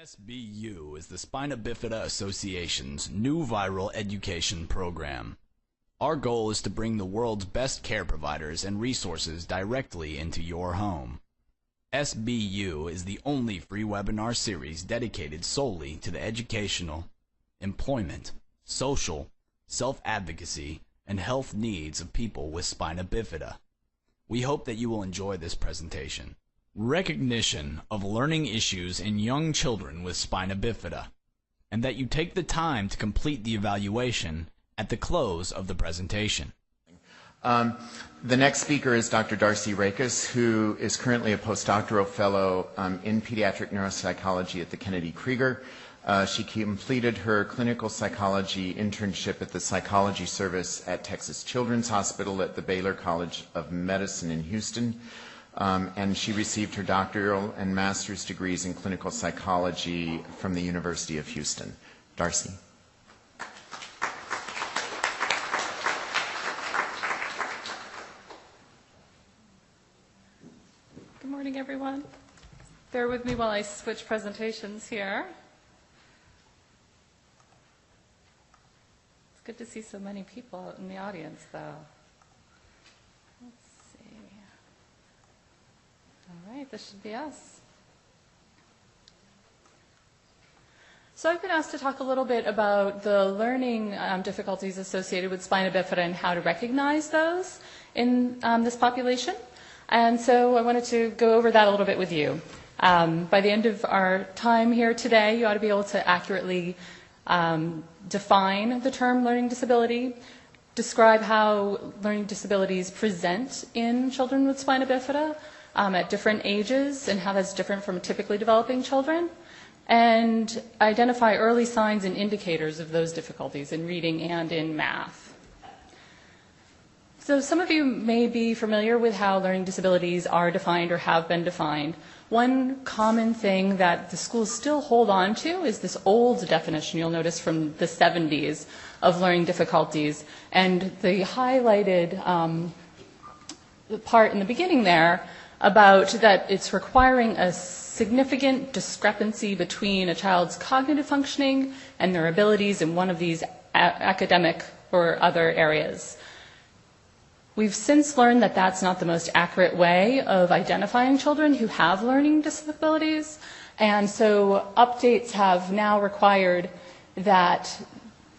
SBU is the Spina Bifida Association's new viral education program. Our goal is to bring the world's best care providers and resources directly into your home. SBU is the only free webinar series dedicated solely to the educational, employment, social, self-advocacy, and health needs of people with spina bifida. We hope that you will enjoy this presentation. Recognition of learning issues in young children with spina bifida, and that you take the time to complete the evaluation at the close of the presentation. The next speaker is Dr. Darcy Reyes, who is currently a postdoctoral fellow in pediatric neuropsychology at the Kennedy Krieger. She completed her clinical psychology internship at the psychology service at Texas Children's Hospital at the Baylor College of Medicine in Houston. And she received her doctoral and master's degrees in clinical psychology from the University of Houston. Darcy. Good morning, everyone. Bear with me while I switch presentations here. It's good to see so many people out in the audience, though. All right, this should be us. So I've been asked to talk a little bit about the learning difficulties associated with spina bifida and how to recognize those in this population. And so I wanted to go over that a little bit with you. By the end of our time here today, you ought to be able to accurately define the term learning disability, describe how learning disabilities present in children with spina bifida, at different ages and how that's different from typically developing children, and identify early signs and indicators of those difficulties in reading and in math. So some of you may be familiar with how learning disabilities are defined or have been defined. One common thing that the schools still hold on to is this old definition you'll notice from the 70s of learning difficulties, and the highlighted part in the beginning there about that it's requiring a significant discrepancy between a child's cognitive functioning and their abilities in one of these academic or other areas. We've since learned that that's not the most accurate way of identifying children who have learning disabilities, and so updates have now required that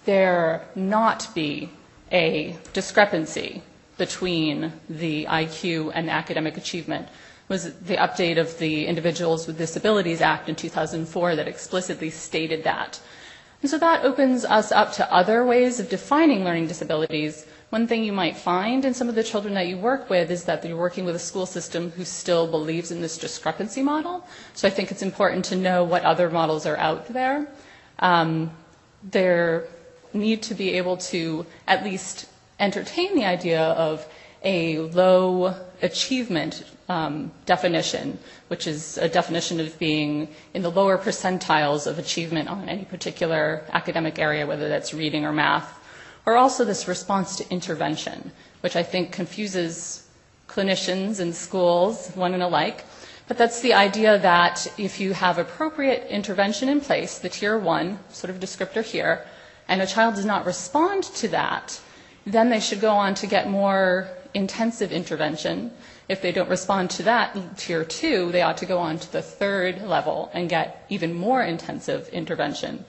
there not be a discrepancy between the IQ and academic achievement. Was the update of the Individuals with Disabilities Act in 2004 that explicitly stated that. And so that opens us up to other ways of defining learning disabilities. One thing you might find in some of the children that you work with is that you're working with a school system who still believes in this discrepancy model. So I think it's important to know what other models are out there. There need to be able to at least entertain the idea of a low achievement definition, which is a definition of being in the lower percentiles of achievement on any particular academic area, whether that's reading or math, or also this response to intervention, which I think confuses clinicians and schools, one and alike. But that's the idea that if you have appropriate intervention in place, the tier 1 sort of descriptor here, and a child does not respond to that, then they should go on to get more intensive intervention. If they don't respond to that, tier 2, they ought to go on to the 3rd level and get even more intensive intervention.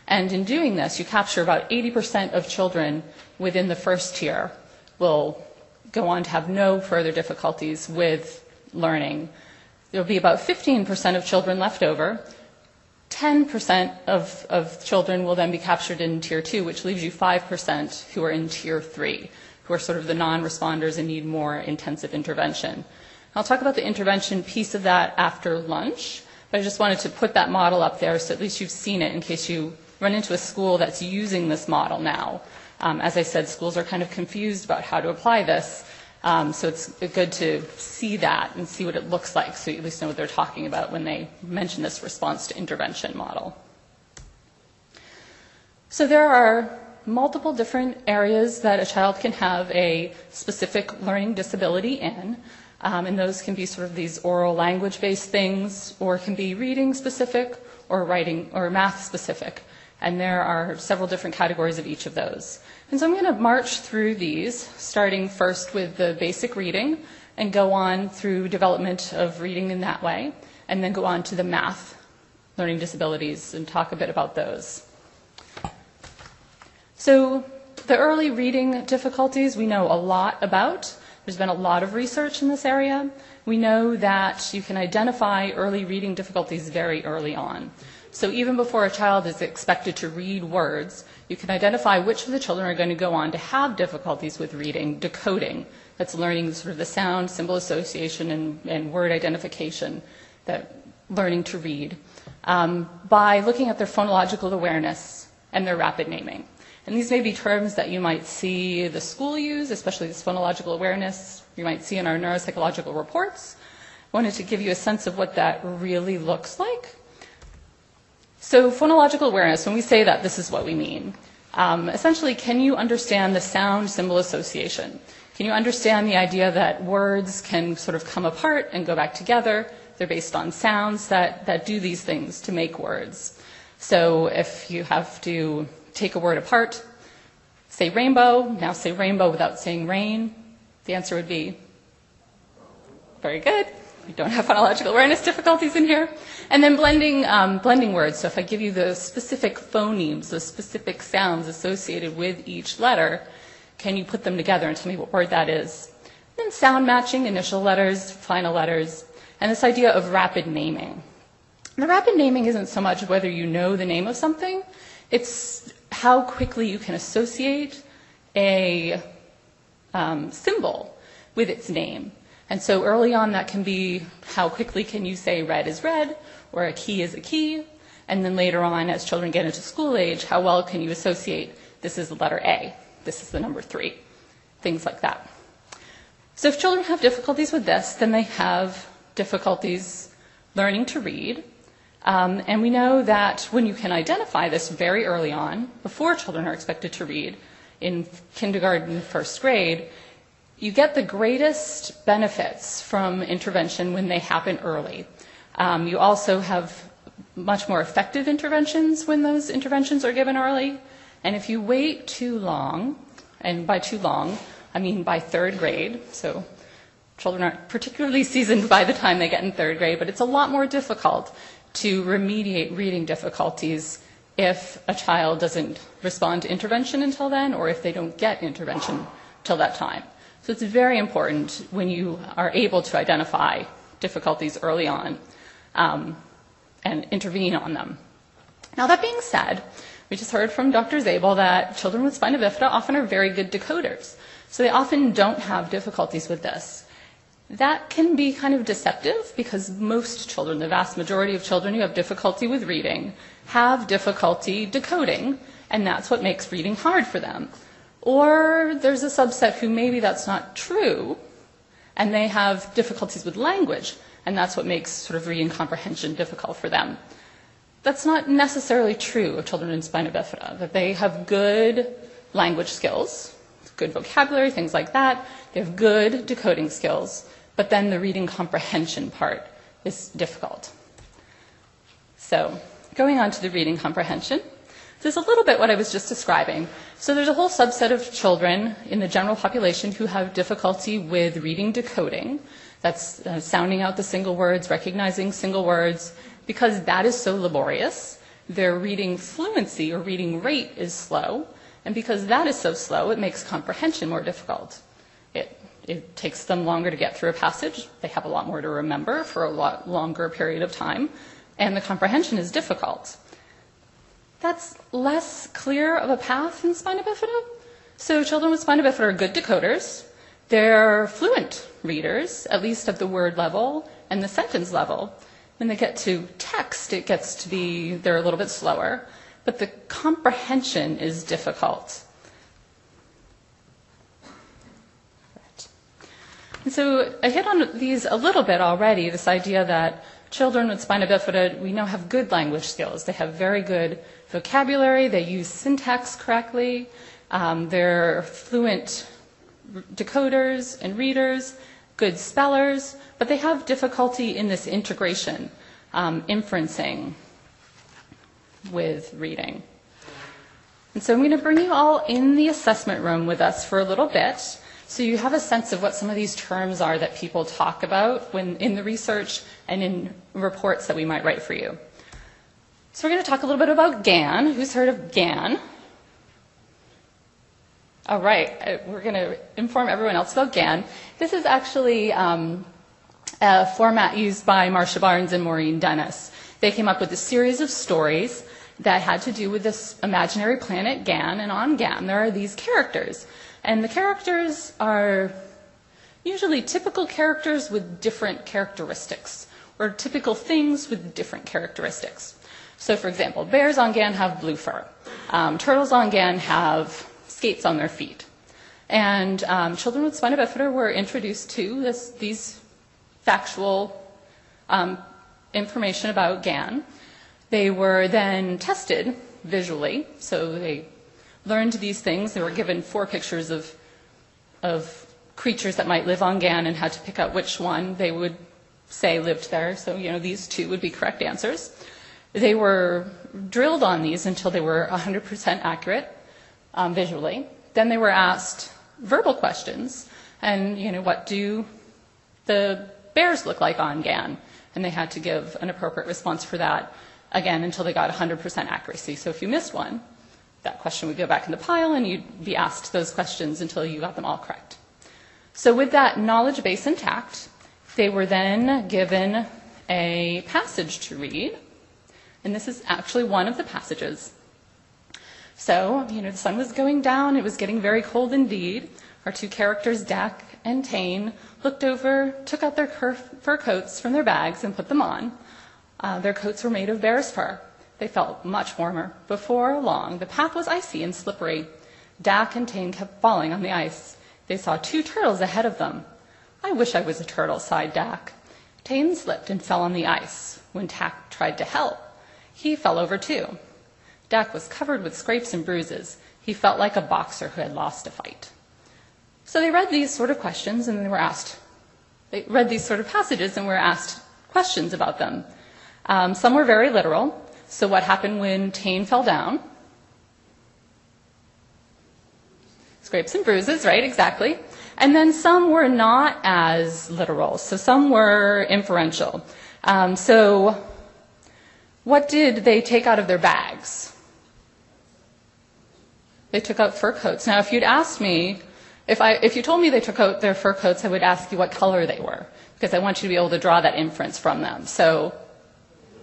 And in doing this, you capture about 80% of children within the first tier will go on to have no further difficulties with learning. There will be about 15% of children left over. 10% of children will then be captured in tier 2, which leaves you 5% who are in tier 3, who are sort of the non-responders and need more intensive intervention. I'll talk about the intervention piece of that after lunch, but I just wanted to put that model up there so at least you've seen it in case you run into a school that's using this model now. As I said, schools are kind of confused about how to apply this, so it's good to see that and see what it looks like so you at least know what they're talking about when they mention this response to intervention model. So there are multiple different areas that a child can have a specific learning disability in, and those can be sort of these oral language-based things, or it can be reading specific, or writing or math specific. And there are several different categories of each of those. And so I'm going to march through these, starting first with the basic reading and go on through development of reading in that way, and then go on to the math learning disabilities and talk a bit about those. So the early reading difficulties we know a lot about. There's been a lot of research in this area. We know that you can identify early reading difficulties very early on. So even before a child is expected to read words, you can identify which of the children are going to go on to have difficulties with reading, decoding. That's learning sort of the sound, symbol association, and word identification, that learning to read, by looking at their phonological awareness and their rapid naming. And these may be terms that you might see the school use, especially this phonological awareness, you might see in our neuropsychological reports. I wanted to give you a sense of what that really looks like. So phonological awareness, when we say that, this is what we mean. Essentially, can you understand the sound symbol association? Can you understand the idea that words can sort of come apart and go back together? They're based on sounds that do these things to make words. So if you have to take a word apart, say rainbow, now say rainbow without saying rain, the answer would be very good. We don't have phonological awareness difficulties in here. And then blending words. So if I give you the specific phonemes, the specific sounds associated with each letter, can you put them together and tell me what word that is? And then sound matching, initial letters, final letters, and this idea of rapid naming. The rapid naming isn't so much whether you know the name of something, it's how quickly you can associate a symbol with its name. And so early on, that can be how quickly can you say red is red, or a key is a key. And then later on, as children get into school age, how well can you associate this is the letter A, this is the number 3, things like that. So if children have difficulties with this, then they have difficulties learning to read. And we know that when you can identify this very early on, before children are expected to read, in kindergarten, first grade, you get the greatest benefits from intervention when they happen early. You also have much more effective interventions when those interventions are given early. And if you wait too long, and by too long, I mean by third grade, so children aren't particularly seasoned by the time they get in third grade, but it's a lot more difficult to remediate reading difficulties if a child doesn't respond to intervention until then, or if they don't get intervention till that time. So it's very important when you are able to identify difficulties early on and intervene on them. Now that being said, we just heard from Dr. Zabel that children with spina bifida often are very good decoders. So they often don't have difficulties with this. That can be kind of deceptive because most children, the vast majority of children who have difficulty with reading, have difficulty decoding, and that's what makes reading hard for them. Or there's a subset who maybe that's not true, and they have difficulties with language, and that's what makes sort of reading comprehension difficult for them. That's not necessarily true of children in spina bifida, that they have good language skills, good vocabulary, things like that. They have good decoding skills, but then the reading comprehension part is difficult. So going on to the reading comprehension, this is a little bit what I was just describing. So there's a whole subset of children in the general population who have difficulty with reading decoding. That's sounding out the single words, recognizing single words. Because that is so laborious, their reading fluency or reading rate is slow. And because that is so slow, it makes comprehension more difficult. It takes them longer to get through a passage. They have a lot more to remember for a lot longer period of time. And the comprehension is difficult. That's less clear of a path in spina bifida. So children with spina bifida are good decoders. They're fluent readers, at least at the word level and the sentence level. When they get to text, it gets to be, they're a little bit slower. But the comprehension is difficult. And so I hit on these a little bit already, this idea that children with spina bifida, we know, have good language skills. They have very good vocabulary. They use syntax correctly. They're fluent decoders and readers, good spellers, but they have difficulty in this integration, inferencing, with reading. And so I'm going to bring you all in the assessment room with us for a little bit, so you have a sense of what some of these terms are that people talk about when in the research and in reports that we might write for you. So we're going to talk a little bit about GAN. Who's heard of GAN? All right, we're going to inform everyone else about GAN. This is actually a format used by Marcia Barnes and Maureen Dennis. They came up with a series of stories that had to do with this imaginary planet GAN, and on GAN there are these characters. And the characters are usually typical characters with different characteristics, or typical things with different characteristics. So for example, bears on GAN have blue fur. Turtles on GAN have skates on their feet. And children with spina bifida were introduced to these factual information about GAN. They were then tested visually, so they learned these things. They were given 4 pictures of creatures that might live on GAN and had to pick out which one they would say lived there. So, these 2 would be correct answers. They were drilled on these until they were 100% accurate visually. Then they were asked verbal questions, and, what do the bears look like on GAN? And they had to give an appropriate response for that, again, until they got 100% accuracy. So if you missed one, that question would go back in the pile, and you'd be asked those questions until you got them all correct. So with that knowledge base intact, they were then given a passage to read, and this is actually one of the passages. So, the sun was going down, it was getting very cold indeed. Our 2 characters, Dak and Tane, looked over, took out their fur coats from their bags and put them on. Their coats were made of bear's fur. They felt much warmer. Before long, the path was icy and slippery. Dak and Tane kept falling on the ice. They saw 2 turtles ahead of them. I wish I was a turtle, sighed Dak. Tane slipped and fell on the ice. When Dak tried to help, he fell over too. Dak was covered with scrapes and bruises. He felt like a boxer who had lost a fight. So they read these sort of questions and they read these sort of passages and were asked questions about them. Some were very literal. So what happened when Tane fell down? Scrapes and bruises, right, exactly. And then some were not as literal. So some were inferential. So what did they take out of their bags? They took out fur coats. Now, if you'd asked me, if you told me they took out their fur coats, I would ask you what color they were, because I want you to be able to draw that inference from them. So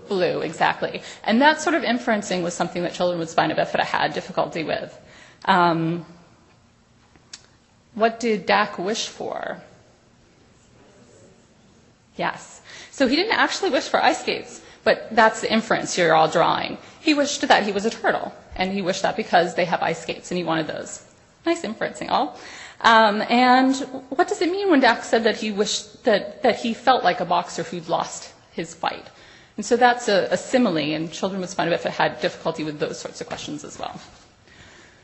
blue, exactly. And that sort of inferencing was something that children with spina bifida had difficulty with. What did Dak wish for? Yes. So he didn't actually wish for ice skates, but that's the inference you're all drawing. He wished that he was a turtle, and he wished that because they have ice skates, and he wanted those. Nice inferencing, all. And what does it mean when Dak said that he wished that he felt like a boxer who'd lost his fight? And so that's a simile, and children with spina bifida had difficulty with those sorts of questions as well.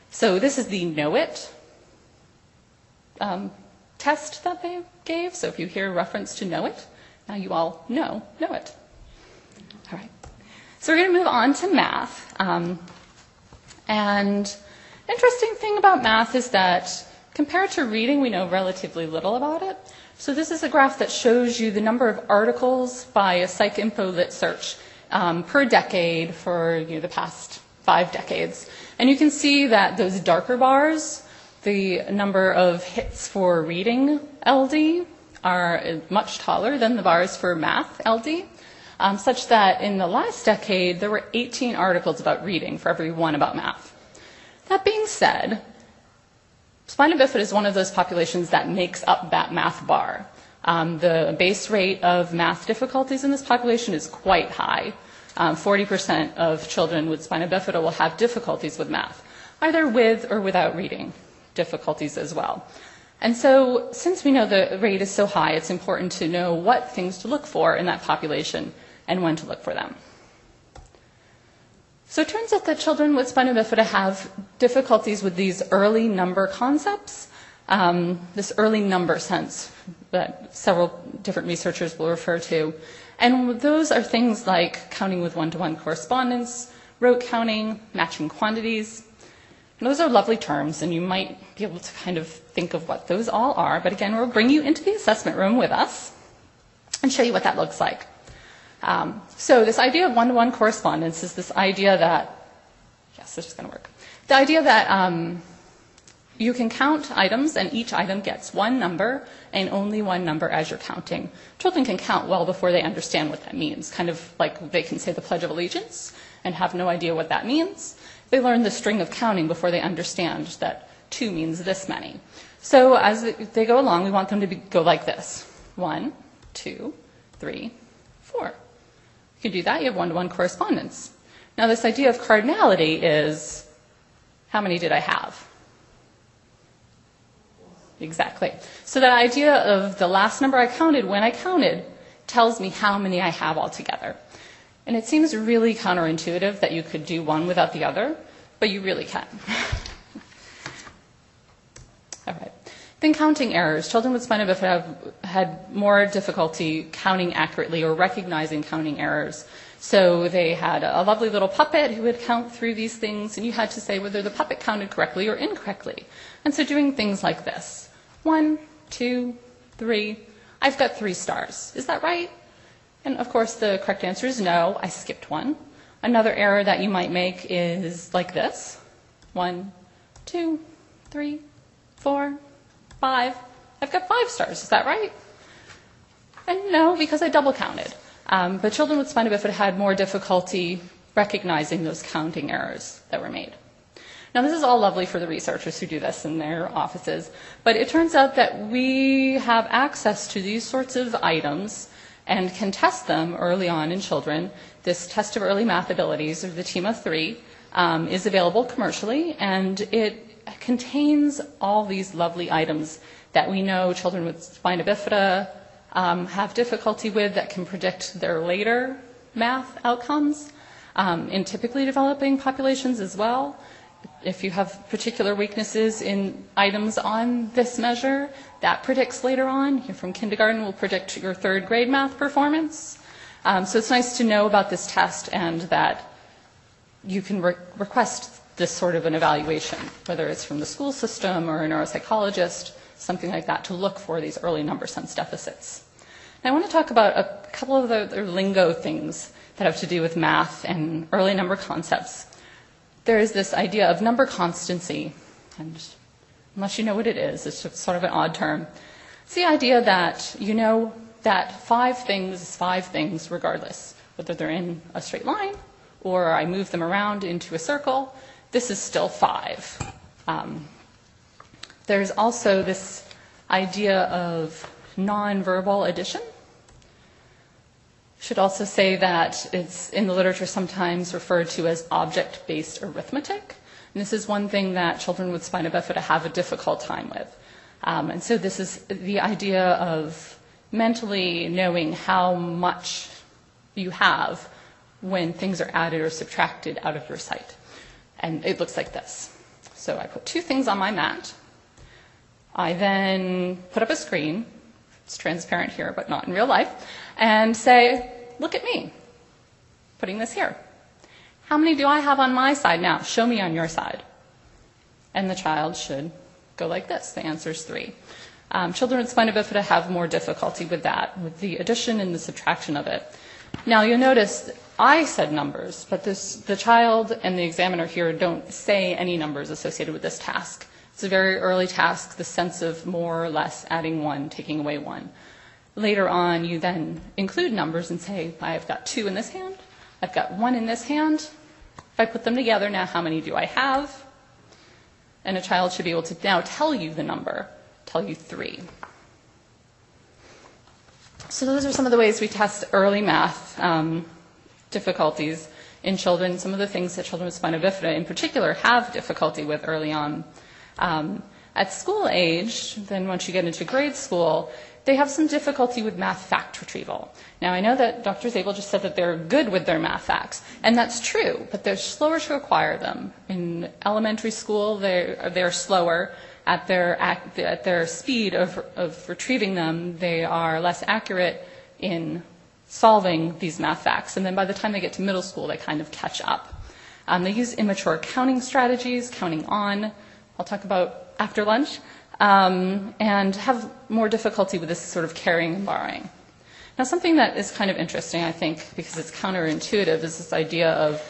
So this is the Know It test that they gave. So if you hear a reference to Know It, now you all know it. All right. So we're going to move on to math. And interesting thing about math is that compared to reading, we know relatively little about it. So this is a graph that shows you the number of articles by a PsycInfo Lit search per decade for the past 5 decades. And you can see that those darker bars, the number of hits for reading LD, are much taller than the bars for math LD, such that in the last decade, there were 18 articles about reading for every one about math. That being said, spina bifida is one of those populations that makes up that math bar. The base rate of math difficulties in this population is quite high. 40% of children with spina bifida will have difficulties with math, either with or without reading difficulties as well. And so since we know the rate is so high, it's important to know what things to look for in that population and when to look for them. So it turns out that children with spina bifida have difficulties with these early number concepts, this early number sense that several different researchers will refer to. And those are things like counting with one-to-one correspondence, rote counting, matching quantities. And those are lovely terms, and you might be able to kind of think of what those all are. But again, we'll bring you into the assessment room with us and show you what that looks like. So this idea of one-to-one correspondence is this idea that, yes, this is going to work. The idea that you can count items, and each item gets one number, and only one number as you're counting. Children can count well before they understand what that means, kind of like they can say the Pledge of Allegiance and have no idea what that means. They learn the string of counting before they understand that 2 means this many. So as they go along, we want them to go like this. 1, 2, 3, 4. You can do that. You have one-to-one correspondence. Now this idea of cardinality is, how many did I have? Exactly. So that idea of the last number I counted when I counted tells me how many I have altogether. And it seems really counterintuitive that you could do one without the other, but you really can. All right. Then counting errors. Children with spina bifida have had more difficulty counting accurately or recognizing counting errors. So they had a lovely little puppet who would count through these things, and you had to say whether the puppet counted correctly or incorrectly. And so doing things like this. 1, 2, 3. I've got 3 stars. Is that right? And of course, the correct answer is no. I skipped one. Another error that you might make is like this. 1, 2, 3, 4, 5. I've got 5 stars. Is that right? And no, because I double counted. But children with spina bifida had more difficulty recognizing those counting errors that were made. Now, this is all lovely for the researchers who do this in their offices, but it turns out that we have access to these sorts of items and can test them early on in children. This test of early math abilities, or the Tema 3, is available commercially, and it contains all these lovely items that we know children with spina bifida have difficulty with, that can predict their later math outcomes in typically developing populations as well. If you have particular weaknesses in items on this measure, that predicts later on. Here from kindergarten will predict your 3rd grade math performance. So it's nice to know about this test and that you can request this sort of an evaluation, whether it's from the school system or a neuropsychologist, something like that, to look for these early number sense deficits. Now I want to talk about a couple of the lingo things that have to do with math and early number concepts. There is this idea of number constancy, and unless you know what it is, it's sort of an odd term. It's the idea that you know that 5 things is 5 things regardless, whether they're in a straight line or I move them around into a circle, this is still 5. There's also this idea of nonverbal addition. Should also say that it's in the literature sometimes referred to as object-based arithmetic. And this is one thing that children with spina bifida have a difficult time with. And so this is the idea of mentally knowing how much you have when things are added or subtracted out of your sight. And it looks like this. So I put 2 things on my mat. I then put up a screen. It's transparent here, but not in real life, and say, look at me, putting this here. How many do I have on my side now? Show me on your side. And the child should go like this. The answer is 3. Children with spina bifida have more difficulty with that, with the addition and the subtraction of it. Now you'll notice I said numbers, but the child and the examiner here don't say any numbers associated with this task. It's a very early task, the sense of more or less adding 1, taking away 1. Later on, you then include numbers and say, I've got 2 in this hand, I've got 1 in this hand. If I put them together, now how many do I have? And a child should be able to now tell you the number, tell you 3. So those are some of the ways we test early math difficulties in children, some of the things that children with spina bifida in particular have difficulty with early on. At school age, then once you get into grade school, they have some difficulty with math fact retrieval. Now, I know that Dr. Zabel just said that they're good with their math facts, and that's true, but they're slower to acquire them. In elementary school, they're slower. At their speed of retrieving them, they are less accurate in solving these math facts. And then by the time they get to middle school, they kind of catch up. They use immature counting strategies, counting on, I'll talk about after lunch, and have more difficulty with this sort of carrying and borrowing. Now, something that is kind of interesting, I think, because it's counterintuitive, is this idea of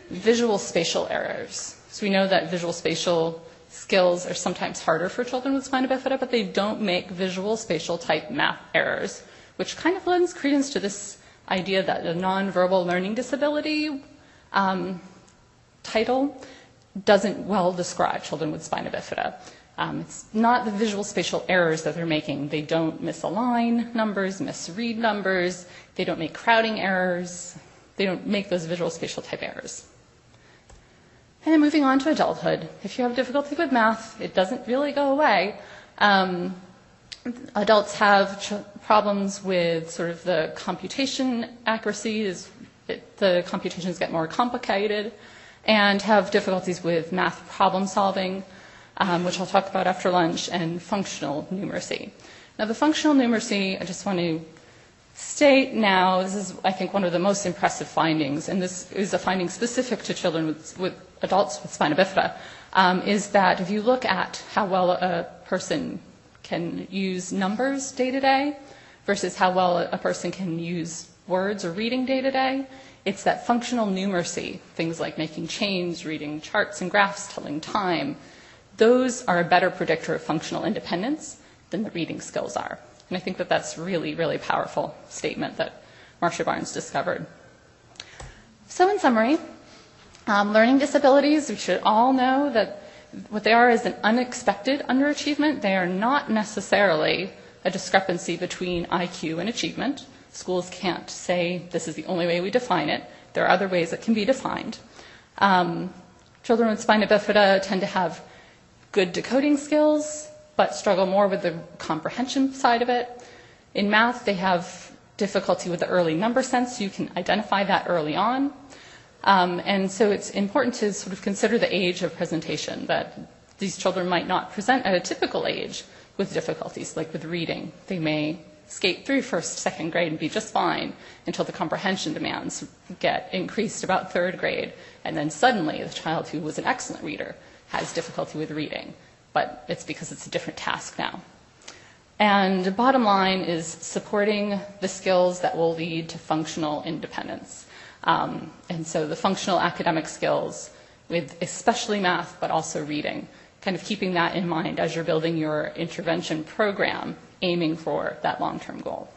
visual spatial errors. So we know that visual spatial skills are sometimes harder for children with spina bifida, but they don't make visual spatial type math errors, which kind of lends credence to this idea that a nonverbal learning disability title doesn't well describe children with spina bifida. It's not the visual spatial errors that they're making. They don't misalign numbers, misread numbers. They don't make crowding errors. They don't make those visual spatial type errors. And then moving on to adulthood. If you have difficulty with math, it doesn't really go away. Adults have problems with sort of the computation accuracy. The computations get more complicated, and have difficulties with math problem solving, which I'll talk about after lunch, and functional numeracy. Now, the functional numeracy, I just want to state now, this is, I think, one of the most impressive findings, and this is a finding specific to children with adults with spina bifida, is that if you look at how well a person can use numbers day to day versus how well a person can use words or reading day to day, it's that functional numeracy, things like making chains, reading charts and graphs, telling time, those are a better predictor of functional independence than the reading skills are. And I think that that's really, really powerful statement that Marcia Barnes discovered. So in summary, learning disabilities, we should all know that what they are is an unexpected underachievement. They are not necessarily a discrepancy between IQ and achievement. Schools can't say this is the only way we define it. There are other ways it can be defined. Children with spina bifida tend to have good decoding skills, but struggle more with the comprehension side of it. In math, they have difficulty with the early number sense. You can identify that early on. And so it's important to sort of consider the age of presentation, that these children might not present at a typical age with difficulties, like with reading. They may skate through first, second grade and be just fine until the comprehension demands get increased about third grade. And then suddenly the child who was an excellent reader has difficulty with reading, but it's because it's a different task now. And the bottom line is supporting the skills that will lead to functional independence. And so the functional academic skills with especially math, but also reading, kind of keeping that in mind as you're building your intervention program, aiming for that long-term goal.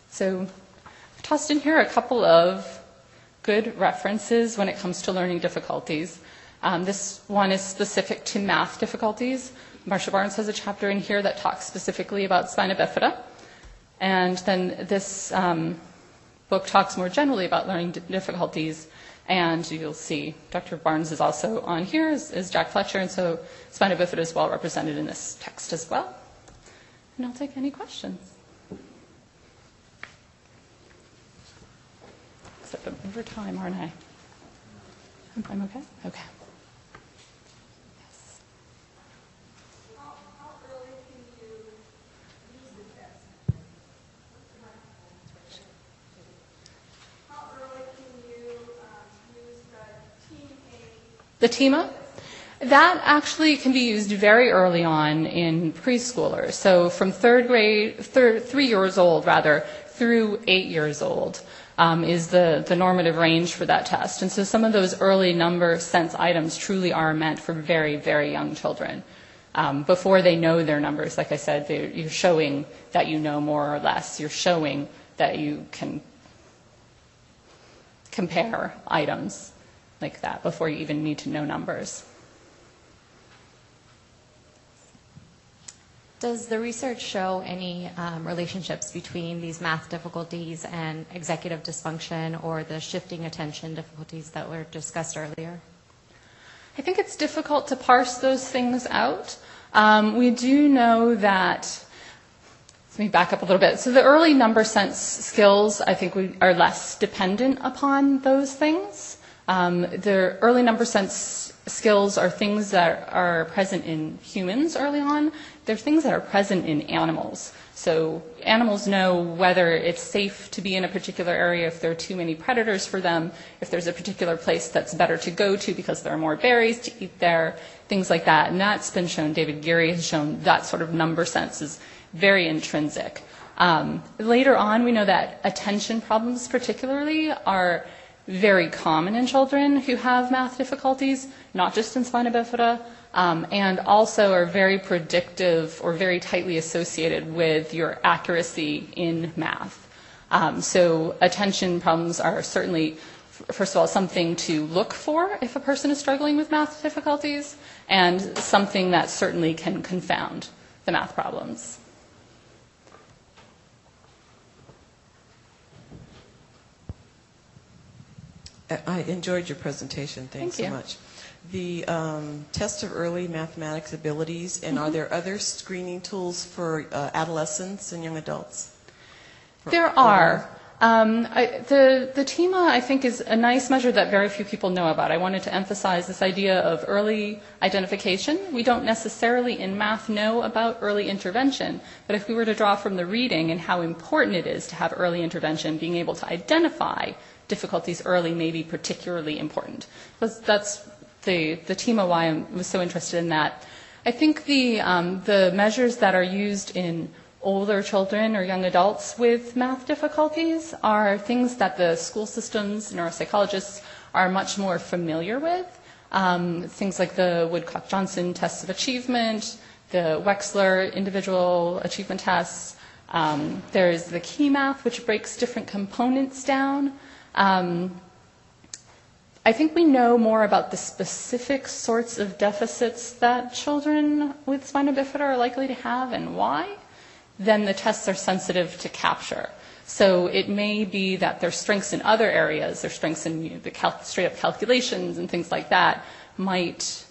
So I've tossed in here a couple of good references when it comes to learning difficulties. This one is specific to math difficulties. Marcia Barnes has a chapter in here that talks specifically about spina bifida. And then this book talks more generally about learning difficulties. And you'll see Dr. Barnes is also on here, is Jack Fletcher, and so spina bifida is well represented in this text as well. And I'll take any questions. Except I'm over time, aren't I? I'm okay? Okay. Yes. How early can you use the test? How early can you use the Tema? The Tema? That actually can be used very early on in preschoolers. So from 3 years old rather, through 8 years old is the normative range for that test. And so some of those early number sense items truly are meant for very, very young children. Before they know their numbers, like I said, you're showing that you know more or less. You're showing that you can compare items like that before you even need to know numbers. Does the research show any relationships between these math difficulties and executive dysfunction or the shifting attention difficulties that were discussed earlier? I think it's difficult to parse those things out. We do know that, let me back up a little bit. So the early number sense skills, I think, are less dependent upon those things. The early number sense skills are things that are present in humans early on. They're things that are present in animals. So animals know whether it's safe to be in a particular area, if there are too many predators for them, if there's a particular place that's better to go to because there are more berries to eat there, things like that. And that's been shown, David Geary has shown that sort of number sense is very intrinsic. Later on, we know that attention problems particularly are very common in children who have math difficulties, not just in spina bifida, and also are very predictive or very tightly associated with your accuracy in math. So attention problems are certainly, first of all, something to look for if a person is struggling with math difficulties, and something that certainly can confound the math problems. I enjoyed your presentation. Thanks so much. The test of early mathematics abilities, and are there other screening tools for adolescents and young adults? There are. The Tema, I think, is a nice measure that very few people know about. I wanted to emphasize this idea of early identification. We don't necessarily in math know about early intervention, but if we were to draw from the reading and how important it is to have early intervention, being able to identify difficulties early may be particularly important. That's the Tema why I was so interested in that. I think the measures that are used in older children or young adults with math difficulties are things that the school systems, neuropsychologists are much more familiar with. Things like the Woodcock-Johnson tests of achievement, the Wechsler individual achievement tests. There's the key math, which breaks different components down. I think we know more about the specific sorts of deficits that children with spina bifida are likely to have and why than the tests are sensitive to capture. So it may be that their strengths in other areas, their strengths in the straight-up calculations and things like that, might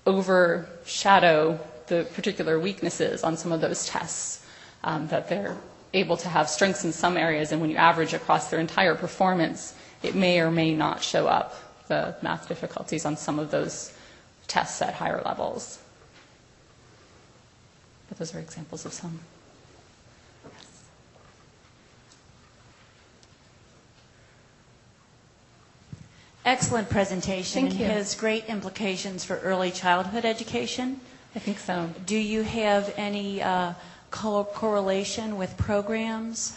overshadow the particular weaknesses on some of those tests, that they're able to have strengths in some areas, and when you average across their entire performance, it may or may not show up, the math difficulties on some of those tests at higher levels. But those are examples of some. Yes. Excellent presentation. Thank you. It has great implications for early childhood education. I think so. Do you have any correlation with programs?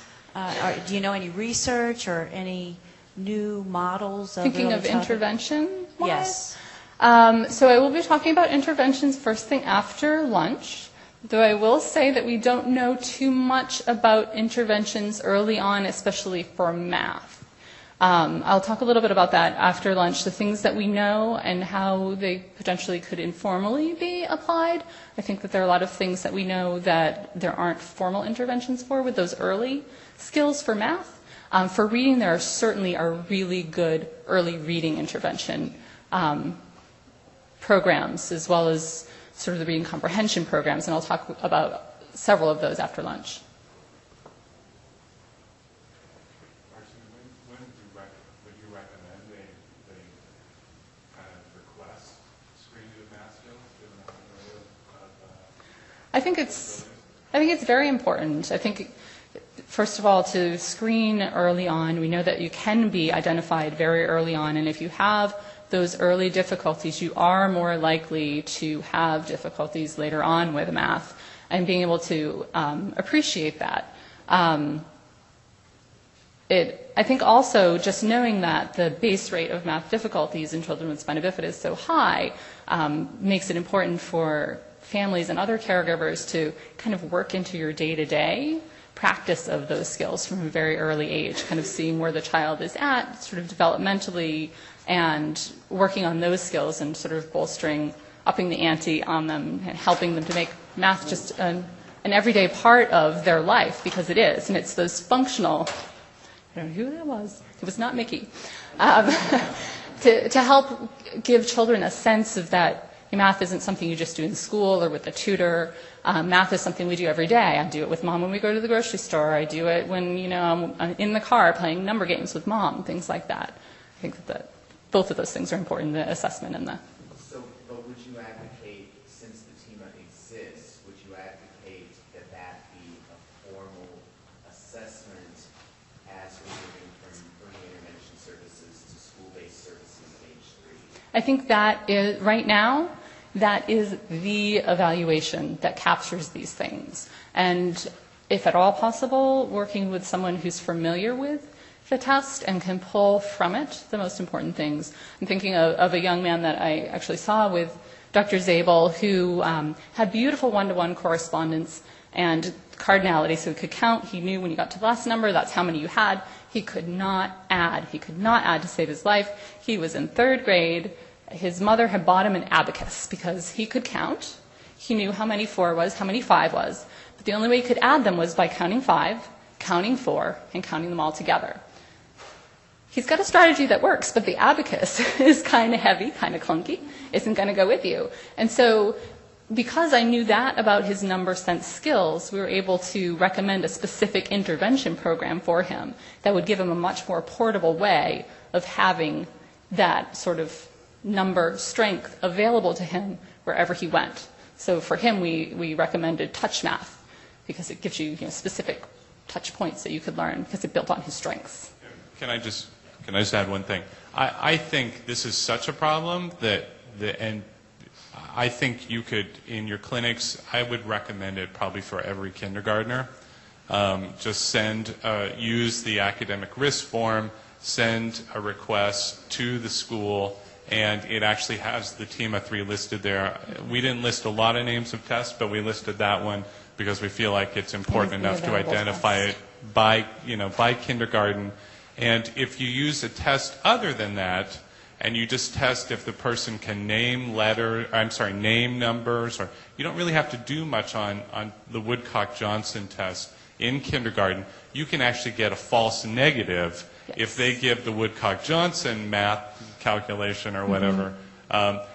Do you know any research or any new models of Thinking early of childhood? intervention? Yes. So I will be talking about interventions first thing after lunch, though I will say that we don't know too much about interventions early on, especially for math. I'll talk a little bit about that after lunch, the things that we know and how they potentially could informally be applied. I think that there are a lot of things that we know that there aren't formal interventions for with those early skills for math. For reading, there are certainly are really good early reading intervention programs, as well as sort of the reading comprehension programs, and I'll talk about several of those after lunch. Would you recommend they kind of request screening of math skills, given the high rate of I think it's very important. I think, first of all, to screen early on, we know that you can be identified very early on, and if you have those early difficulties, you are more likely to have difficulties later on with math, and being able to appreciate that. I think also just knowing that the base rate of math difficulties in children with spina bifida is so high makes it important for families and other caregivers to kind of work into your day-to-day practice of those skills from a very early age, kind of seeing where the child is at sort of developmentally and working on those skills and sort of bolstering, upping the ante on them and helping them to make math just an everyday part of their life, because it is, and it's those functional, I don't know who that was, it was not Mickey, to help give children a sense of that math isn't something you just do in school or with a tutor. Math is something we do every day. I do it with mom when we go to the grocery store. I do it when, I'm in the car playing number games with mom, things like that. I think that both of those things are important, the assessment and the... So, but would you advocate, since the Tema exists, would you advocate that that be a formal assessment as we're moving from early intervention services to school-based services at age 3? I think that is, right now, that is the evaluation that captures these things. And if at all possible, working with someone who's familiar with the test and can pull from it the most important things. I'm thinking of a young man that I actually saw with Dr. Zabel who had beautiful one-to-one correspondence and cardinality, so he could count. He knew when you got to the last number, that's how many you had. He could not add. He could not add to save his life. He was in 3rd grade. His mother had bought him an abacus because he could count. He knew how many 4 was, how many 5 was. But the only way he could add them was by counting 5, counting 4, and counting them all together. He's got a strategy that works, but the abacus is kind of heavy, kind of clunky, isn't going to go with you. And so because I knew that about his number sense skills, we were able to recommend a specific intervention program for him that would give him a much more portable way of having that sort of number strength available to him wherever he went. So for him, we recommended touch math because it gives you, specific touch points that you could learn because it built on his strengths. Can I just add one thing? I think this is such a problem and I think you could, in your clinics, I would recommend it probably for every kindergartner. Just use the academic risk form, send a request to the school, and it actually has the Tema 3 listed there. We didn't list a lot of names of tests, but we listed that one because we feel like it's important enough to identify it by kindergarten. And if you use a test other than that, and you just test if the person can name numbers, or you don't really have to do much on the Woodcock-Johnson test in kindergarten, you can actually get a false negative if they give the Woodcock-Johnson math calculation or whatever.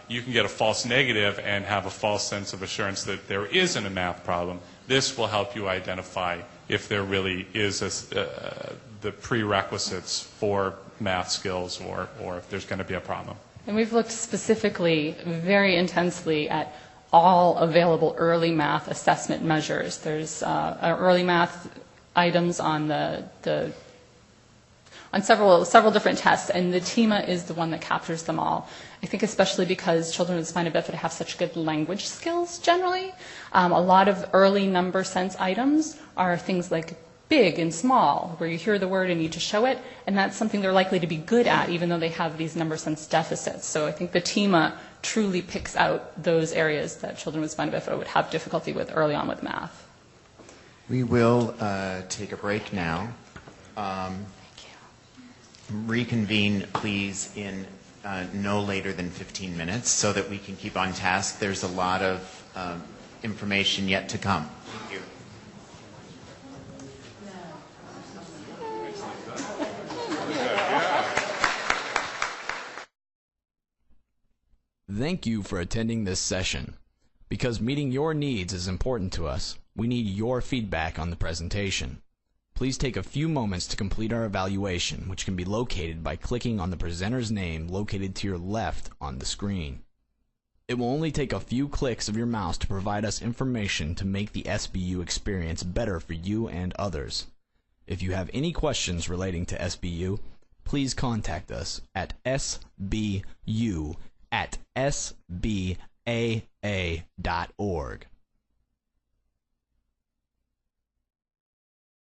You can get a false negative and have a false sense of assurance that there isn't a math problem. This will help you identify if there really is the prerequisites for math skills or if there's going to be a problem. And we've looked specifically, very intensely, at all available early math assessment measures. There's early math items on on several different tests, and the Tema is the one that captures them all. I think especially because children with spina bifida have such good language skills generally. A lot of early number sense items are things like big and small, where you hear the word and need to show it, and that's something they're likely to be good at even though they have these number sense deficits. So I think the Tema truly picks out those areas that children with spina bifida would have difficulty with early on with math. We will take a break now. Reconvene, please, in no later than 15 minutes so that we can keep on task. There's a lot of information yet to come. Thank you. Thank you for attending this session. Because meeting your needs is important to us, we need your feedback on the presentation. Please take a few moments to complete our evaluation, which can be located by clicking on the presenter's name located to your left on the screen. It will only take a few clicks of your mouse to provide us information to make the SBU experience better for you and others. If you have any questions relating to SBU, please contact us at sbu@sbaa.org.